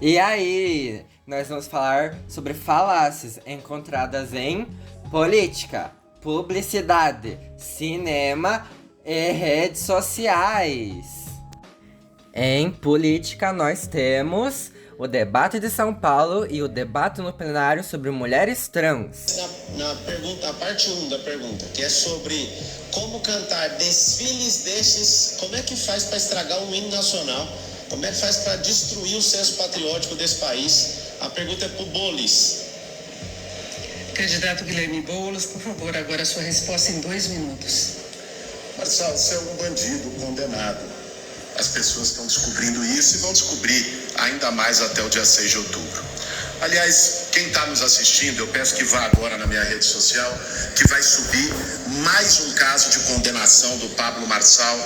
E aí, nós vamos falar sobre falácias encontradas em política, publicidade, cinema e redes sociais. Em política, nós temos o debate de São Paulo e o debate no plenário sobre mulheres trans. Na pergunta, a parte 1 da pergunta, que é sobre como cantar desfiles desses, como é que faz para estragar um hino nacional? Como é que faz para destruir o senso patriótico desse país? A pergunta é para o Bolis. Candidato Guilherme Boulos, por favor, agora a sua resposta em 2 minutos. Marcelo, você é um bandido condenado. As pessoas estão descobrindo isso e vão descobrir ainda mais até o dia 6 de outubro. Aliás, quem está nos assistindo, eu peço que vá agora na minha rede social, que vai subir mais um caso de condenação do Pablo Marçal.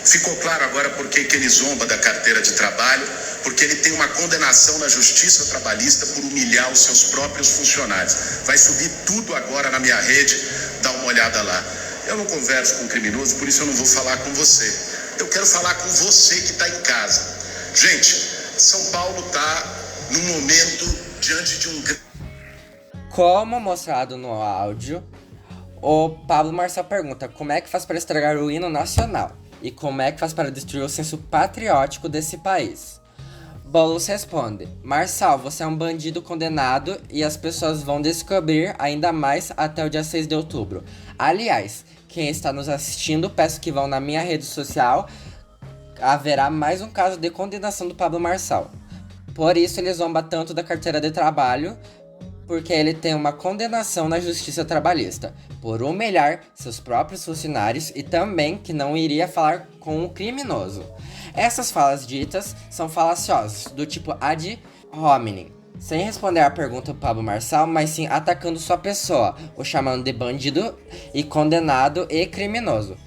Ficou claro agora por que ele zomba da carteira de trabalho, porque ele tem uma condenação na Justiça Trabalhista por humilhar os seus próprios funcionários. Vai subir tudo agora na minha rede, dá uma olhada lá. Eu não converso com criminoso, por isso eu não vou falar com você. Eu quero falar com você que está em casa. Gente, São Paulo está num momento diante de um... Como mostrado no áudio, o Pablo Marçal pergunta como é que faz para estragar o hino nacional e como é que faz para destruir o senso patriótico desse país. Boulos responde: Marçal, você é um bandido condenado e as pessoas vão descobrir ainda mais até o dia 6 de outubro. Aliás, quem está nos assistindo, peço que vão na minha rede social, haverá mais um caso de condenação do Pablo Marçal. Por isso ele zomba tanto da carteira de trabalho, porque ele tem uma condenação na Justiça Trabalhista, por humilhar seus próprios funcionários e também que não iria falar com o criminoso. Essas falas ditas são falaciosas, do tipo ad hominem, sem responder à pergunta do Pablo Marçal, mas sim atacando sua pessoa, o chamando de bandido e condenado e criminoso.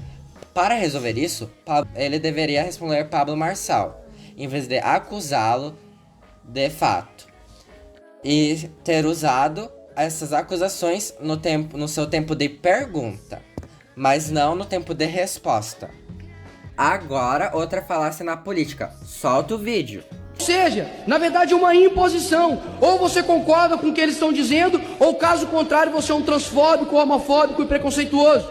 Para resolver isso, ele deveria responder Pablo Marçal, em vez de acusá-lo de fato, e ter usado essas acusações no seu tempo de pergunta, mas não no tempo de resposta. Agora, outra falácia na política. Solta o vídeo. Ou seja, na verdade é uma imposição. Ou você concorda com o que eles estão dizendo, ou caso contrário você é um transfóbico, homofóbico e preconceituoso.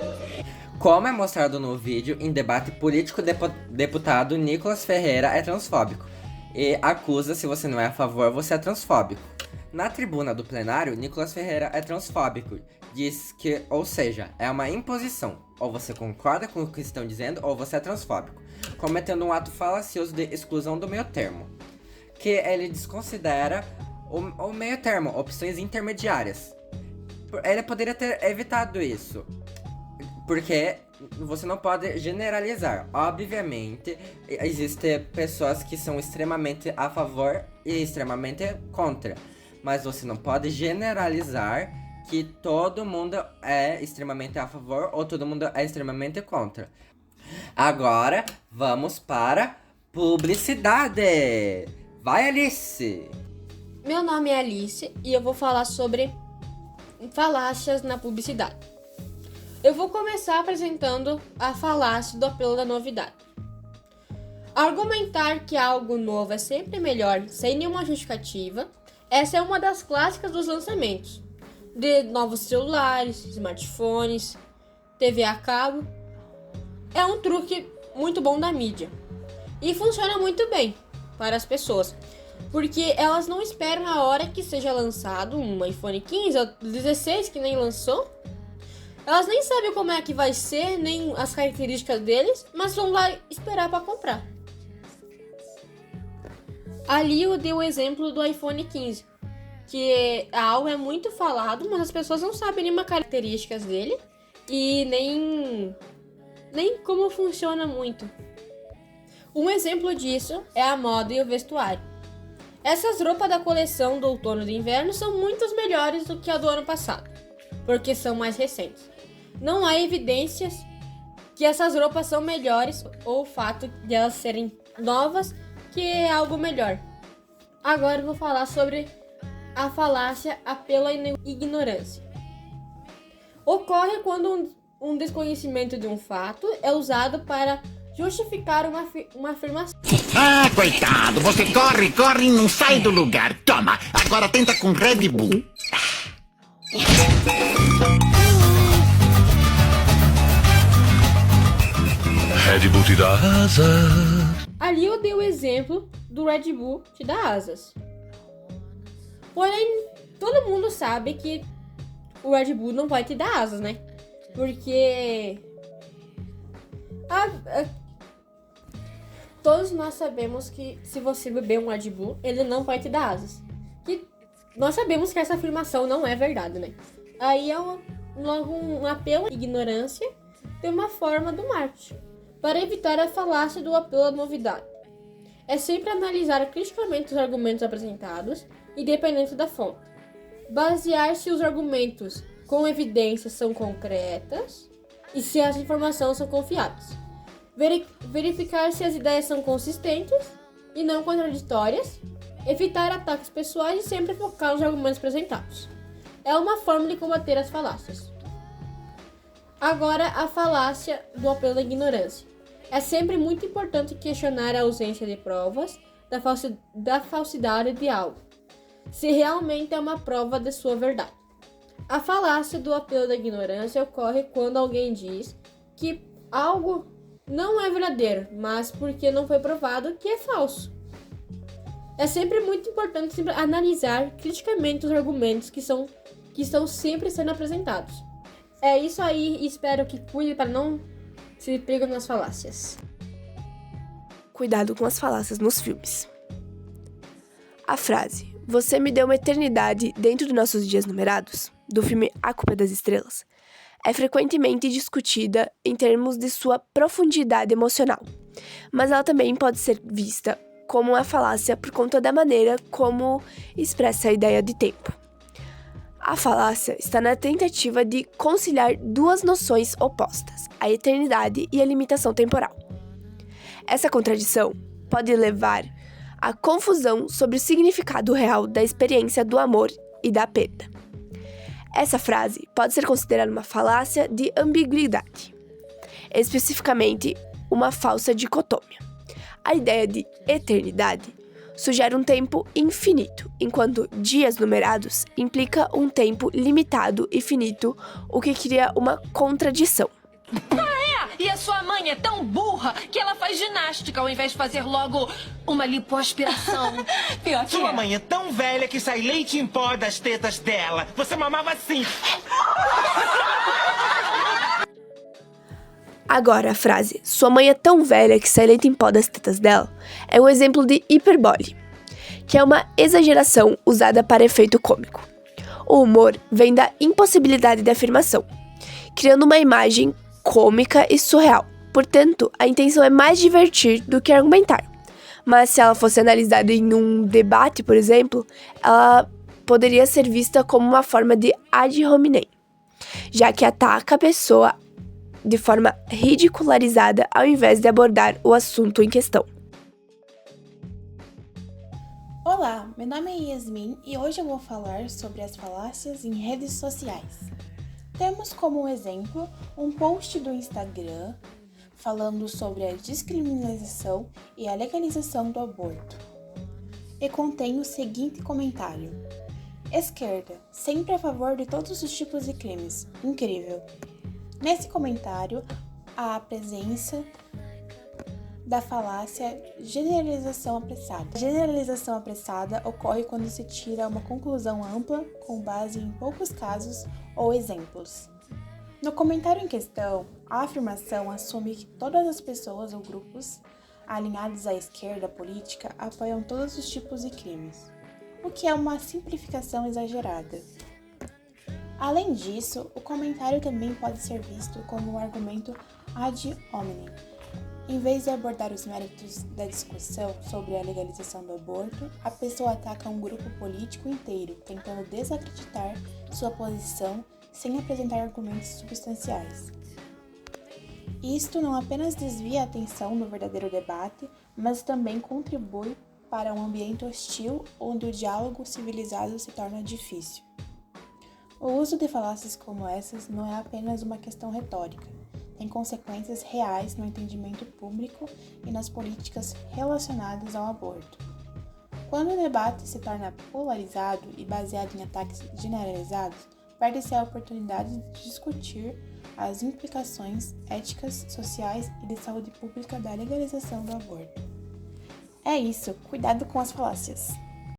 Como é mostrado no vídeo, em debate político, deputado Nicolas Ferreira é transfóbico e acusa se você não é a favor, você é transfóbico. Na tribuna do plenário, Nicolas Ferreira é transfóbico. Diz que, ou seja, é uma imposição. Ou você concorda com o que estão dizendo, ou você é transfóbico. Cometendo um ato falacioso de exclusão do meio termo. Que ele desconsidera o meio termo, opções intermediárias. Ele poderia ter evitado isso. Porque você não pode generalizar. Obviamente, existem pessoas que são extremamente a favor e extremamente contra. Mas você não pode generalizar que todo mundo é extremamente a favor ou todo mundo é extremamente contra. Agora, vamos para publicidade. Vai, Alice! Meu nome é Alice e eu vou falar sobre falácias na publicidade. Eu vou começar apresentando a falácia do apelo da novidade. Argumentar que algo novo é sempre melhor sem nenhuma justificativa, essa é uma das clássicas dos lançamentos de novos celulares, smartphones, TV a cabo. É um truque muito bom da mídia e funciona muito bem para as pessoas, porque elas não esperam a hora que seja lançado um iPhone 15 ou 16 que nem lançou. Elas nem sabem como é que vai ser, nem as características deles, mas vão lá esperar para comprar. Ali eu dei o exemplo do iPhone 15, que algo é muito falado, mas as pessoas não sabem nenhuma características dele e nem como funciona muito. Um exemplo disso é a moda e o vestuário. Essas roupas da coleção do outono e do inverno são muito melhores do que a do ano passado, porque são mais recentes. Não há evidências que essas roupas são melhores ou o fato de elas serem novas que é algo melhor. Agora eu vou falar sobre a falácia apelo à ignorância. Ocorre quando um desconhecimento de um fato é usado para justificar uma afirmação. Ah, coitado, você corre, corre e não sai do lugar. Toma, agora tenta com Red Bull. Red Bull te dá asas. Ali eu dei o exemplo do Red Bull te dá asas. Porém, todo mundo sabe que o Red Bull não vai te dar asas, né? Porque todos nós sabemos que se você beber um Red Bull, ele não vai te dar asas. E nós sabemos que essa afirmação não é verdade, né? Aí é logo um apelo à ignorância de uma forma do marketing, para evitar a falácia do apelo à novidade. É sempre analisar criticamente os argumentos apresentados, independente da fonte. Basear se os argumentos com evidências são concretas e se as informações são confiáveis. Verificar se as ideias são consistentes e não contraditórias. Evitar ataques pessoais e sempre focar nos argumentos apresentados. É uma forma de combater as falácias. Agora, a falácia do apelo à ignorância. É sempre muito importante questionar a ausência de provas da falsidade de algo, se realmente é uma prova de sua verdade. A falácia do apelo da ignorância ocorre quando alguém diz que algo não é verdadeiro, mas porque não foi provado que é falso. É sempre muito importante analisar criticamente os argumentos que estão sempre sendo apresentados. É isso aí, espero que cuide para não se pegam nas falácias. Cuidado com as falácias nos filmes. A frase "Você me deu uma eternidade dentro dos nossos dias numerados", do filme A Culpa é das Estrelas, é frequentemente discutida em termos de sua profundidade emocional, mas ela também pode ser vista como uma falácia por conta da maneira como expressa a ideia de tempo. A falácia está na tentativa de conciliar duas noções opostas, a eternidade e a limitação temporal. Essa contradição pode levar à confusão sobre o significado real da experiência do amor e da perda. Essa frase pode ser considerada uma falácia de ambiguidade, especificamente uma falsa dicotômia. A ideia de eternidade sugere um tempo infinito, enquanto dias numerados implica um tempo limitado e finito, o que cria uma contradição. E a sua mãe é tão burra que ela faz ginástica ao invés de fazer logo uma lipoaspiração. Pior que sua mãe é tão velha que sai leite em pó das tetas dela. Você mamava assim. Agora, a frase "sua mãe é tão velha que sai leite em pó das tetas dela" é um exemplo de hiperbole, que é uma exageração usada para efeito cômico. O humor vem da impossibilidade de afirmação, criando uma imagem cômica e surreal. Portanto, a intenção é mais divertir do que argumentar. Mas se ela fosse analisada em um debate, por exemplo, ela poderia ser vista como uma forma de ad hominem, já que ataca a pessoa de forma ridicularizada ao invés de abordar o assunto em questão. Olá, meu nome é Yasmin e hoje eu vou falar sobre as falácias em redes sociais. Temos como exemplo um post do Instagram falando sobre a descriminalização e a legalização do aborto. E contém o seguinte comentário: "Esquerda, sempre a favor de todos os tipos de crimes. Incrível." Nesse comentário, há a presença da falácia generalização apressada. A generalização apressada ocorre quando se tira uma conclusão ampla com base em poucos casos ou exemplos. No comentário em questão, a afirmação assume que todas as pessoas ou grupos alinhados à esquerda política apoiam todos os tipos de crimes, o que é uma simplificação exagerada. Além disso, o comentário também pode ser visto como um argumento ad hominem. Em vez de abordar os méritos da discussão sobre a legalização do aborto, a pessoa ataca um grupo político inteiro, tentando desacreditar sua posição sem apresentar argumentos substanciais. Isto não apenas desvia a atenção do verdadeiro debate, mas também contribui para um ambiente hostil onde o diálogo civilizado se torna difícil. O uso de falácias como essas não é apenas uma questão retórica, tem consequências reais no entendimento público e nas políticas relacionadas ao aborto. Quando o debate se torna polarizado e baseado em ataques generalizados, perde-se a oportunidade de discutir as implicações éticas, sociais e de saúde pública da legalização do aborto. É isso, cuidado com as falácias.